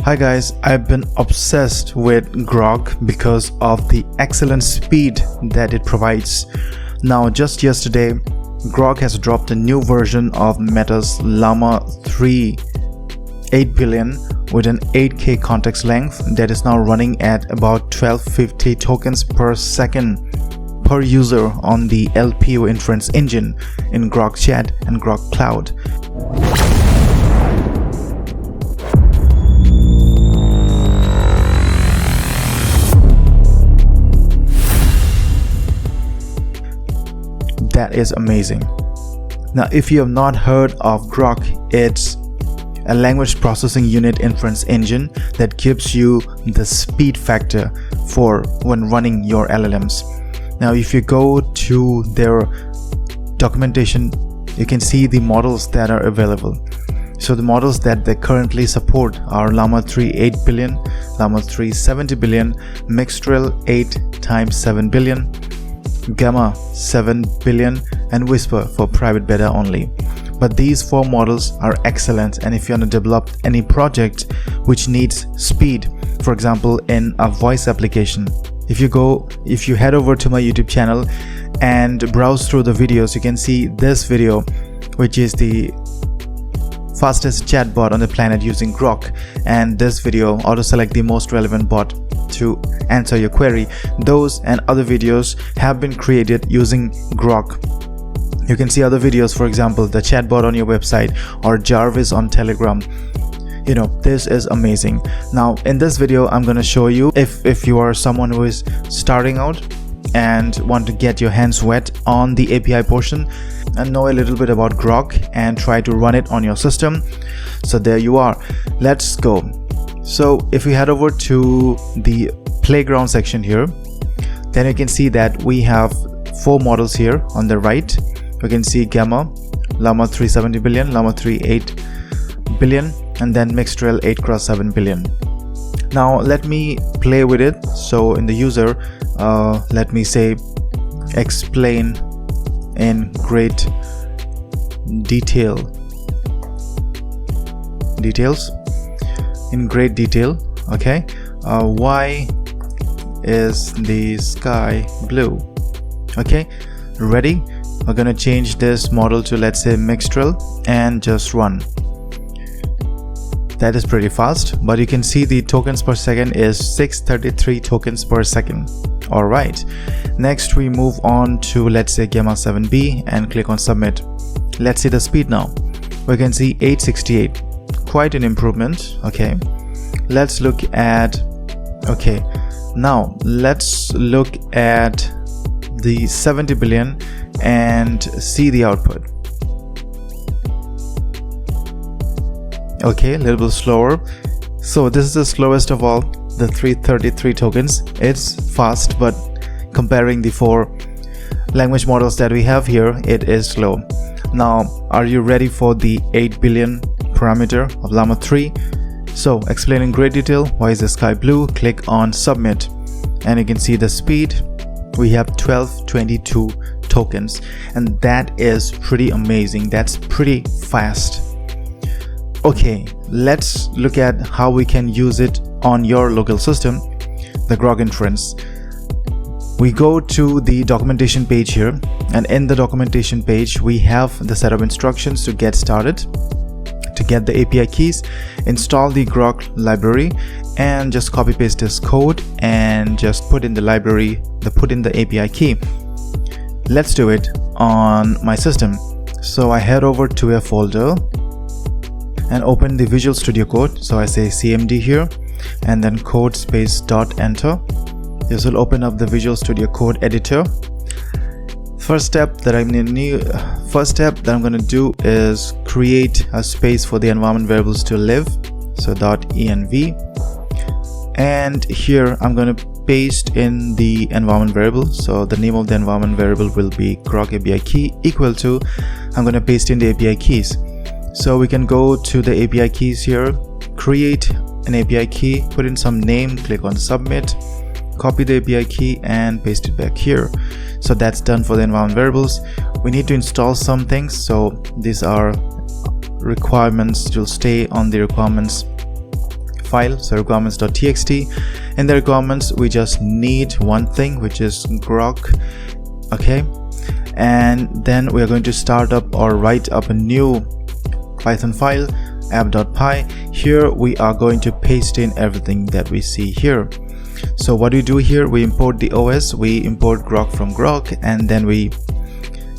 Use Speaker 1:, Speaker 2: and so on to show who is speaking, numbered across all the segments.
Speaker 1: Hi guys, I've been obsessed with Groq because of the excellent speed that it provides. Now just yesterday, Groq has dropped a new version of Meta's Llama 3 8 billion with an 8K context length that is now running at about 1250 tokens per second per user on the LPO inference engine in Groq Chat and Groq Cloud. That is amazing. Now, if you have not heard of Groq, it's a language processing unit inference engine that gives you the speed factor for when running your LLMs. Now, if you go to their documentation, you can see the models that are available. So the models that they currently support are Llama 3 8 billion, Llama 3 70 billion, Mixtral 8 times 7 billion, Gamma 7 billion, and Whisper for private beta only. But these four models are excellent, and if you want to develop any project which needs speed, for example in a voice application, if you head over to my YouTube channel and browse through the videos, you can see this video, which is the fastest chatbot on the planet using Groq, and this video auto select the most relevant bot to answer your query. Those and other videos have been created using Groq. You can see other videos, for example the chatbot on your website or Jarvis on Telegram. This is amazing. Now in this video I'm going to show you, if you are someone who is starting out and want to get your hands wet on the API portion and know a little bit about Groq and try to run it on your system. So there you are, let's go. So if we head over to the playground section here, then you can see that we have four models here on the right. You can see Gamma, Llama 3 70 billion, Llama 3 8 billion, and then Mixtral 8 cross 7 billion. Now let me play with it. So in the user, let me say explain in great details in great detail. Okay, why is the sky blue? Okay, ready? We're gonna change this model to, let's say, Mixtral, and just run. That is pretty fast, but you can see the tokens per second is 633 tokens per second. Alright, next we move on to, let's say, Gamma 7b and click on submit. Let's see the speed now. We can see 868, quite an improvement. Okay, let's look at, okay, now let's look at the 70 billion and see the output. Okay, a little bit slower. So this is the slowest of all the 333 tokens. It's fast, but comparing the four language models that we have here, it is slow. Now, are you ready for the 8 billion parameter of Llama 3? So explain in great detail why is the sky blue. Click on submit, and you can see the speed. We have 1222 tokens, and that is pretty amazing. That's pretty fast. Okay, let's look at how we can use it on your local system, the Groq inference. We go to the documentation page here, and in the documentation page we have the set of instructions to get started. To get the API keys, install the Groq library and just copy paste this code and just put in the library, put in the API key. Let's do it on my system. So I head over to a folder and open the Visual Studio Code. So I say cmd here and then code space dot enter. This will open up the Visual Studio Code editor. First step that I'm going to do is create a space for the environment variables to live. So .env, and here I'm going to paste in the environment variable. So the name of the environment variable will be Groq API key equal to, I'm going to paste in the API keys. So we can go to the API keys here, create an API key, put in some name, click on submit, copy the API key and paste it back here. So that's done for the environment variables. We need to install some things, so these are requirements. You'll stay on the requirements file, so requirements.txt. In the requirements we just need one thing, which is Groq. Okay, and then we are going to start up or write up a new Python file, app.py. Here we are going to paste in everything that we see here. So what we do here, we import the OS, we import Groq from Groq, and then we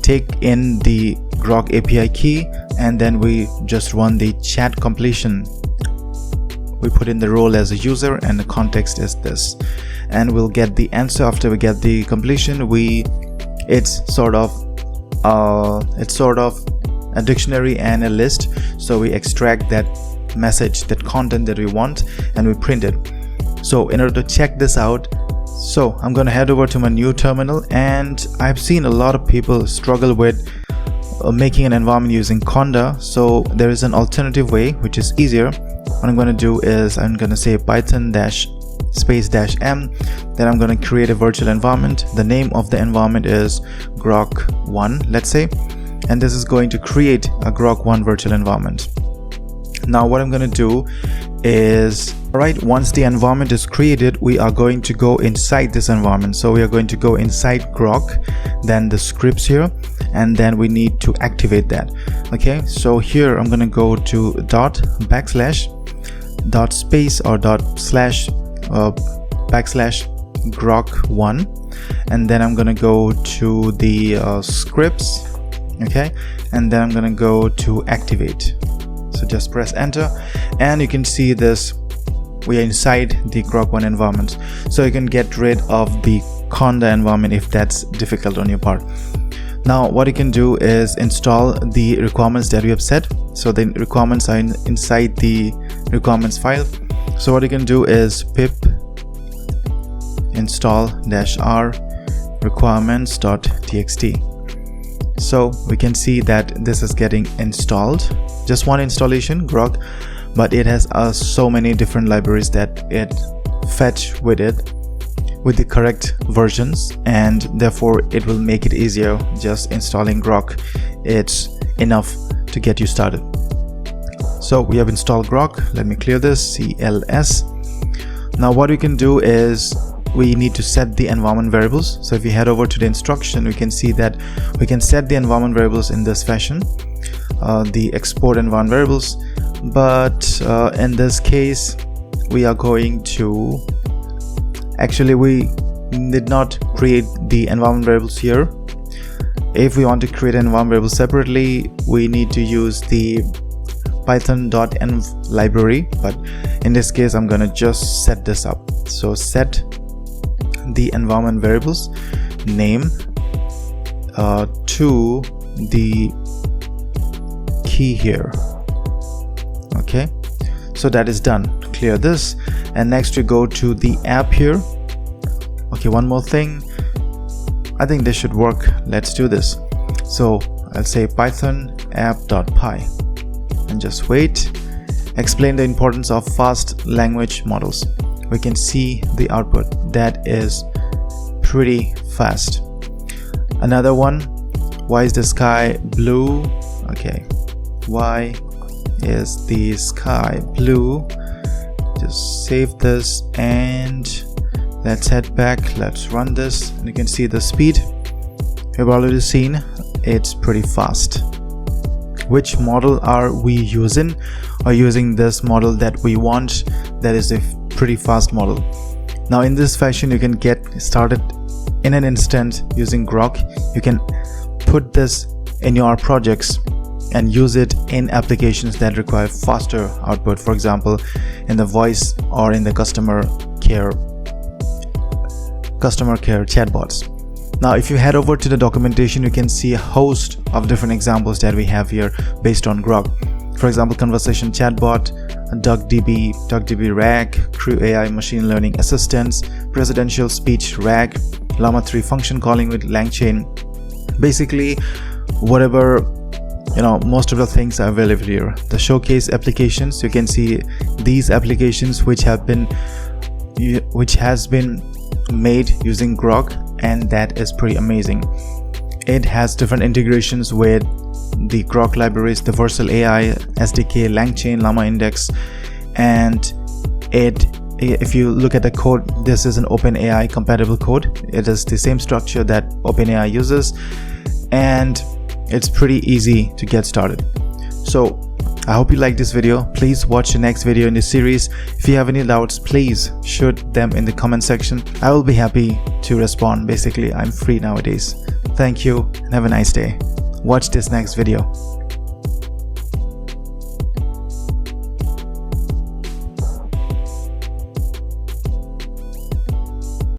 Speaker 1: take in the Groq API key, and then we just run the chat completion. We put in the role as a user and the context is this, and we'll get the answer after we get the completion. It's sort of a dictionary and a list, so we extract that message, that content that we want, and we print it. So in order to check this out, so I'm going to head over to my new terminal, and I've seen a lot of people struggle with making an environment using conda. So there is an alternative way which is easier. What I'm going to do is I'm going to say python -m, then I'm going to create a virtual environment. The name of the environment is Groq1, let's say, and this is going to create a Groq1 virtual environment. Now what I'm going to do is, alright, once the environment is created, we are going to go inside this environment. So we are going to go inside Groq, then the scripts here, and then we need to activate that. Okay, so here I'm going to go to //Groq1, and then I'm going to go to the scripts. Okay, and then I'm going to go to activate. So just press enter, and you can see this, we are inside the Groq1 environment. So you can get rid of the conda environment if that's difficult on your part. Now what you can do is install the requirements that we have set. So the requirements are inside the requirements file. So what you can do is pip install -r requirements.txt. So we can see that this is getting installed, just one installation, Groq, but it has so many different libraries that it fetch with the correct versions, and therefore it will make it easier. Just installing Groq, it's enough to get you started. So we have installed Groq. Let me clear this, CLS. Now what we can do is we need to set the environment variables. So if you head over to the instruction, we can see that we can set the environment variables in this fashion, the export environment variables. But in this case, we are going to, actually we did not create the environment variables here. If we want to create an environment variable separately, we need to use the python.env library, but in this case I'm gonna just set this up. So set the environment variables name to the key here. Okay, so that is done. Clear this, and next we go to the app here. Okay, one more thing, I think this should work. Let's do this. So I'll say python app.py and just wait. Explain the importance of fast language models. We can see the output, that is pretty fast. Another one, why is the sky blue? Okay, why is the sky blue? Just save this and let's head back. Let's run this, and you can see the speed. We've already seen it's pretty fast. Which model are we using? Are using this model that we want, that is a pretty fast model. Now in this fashion you can get started in an instant using Groq. You can put this in your projects and use it in applications that require faster output, for example in the voice or in the customer care chatbots. Now if you head over to the documentation, you can see a host of different examples that we have here based on Groq. For example, conversation chatbot, DuckDB RAG, Crew AI machine learning assistants, presidential speech RAG, Llama 3 function calling with LangChain. Basically whatever, most of the things are available here. The showcase applications, you can see these applications which has been made using Groq, and that is pretty amazing. It has different integrations with the Groq libraries, the Versal AI, SDK, LangChain, Llama Index, and if you look at the code, this is an OpenAI compatible code. It is the same structure that OpenAI uses, and it's pretty easy to get started. So I hope you like this video. Please watch the next video in this series. If you have any doubts, please shoot them in the comment section. I will be happy to respond. Basically, I'm free nowadays. Thank you and have a nice day. Watch this next video.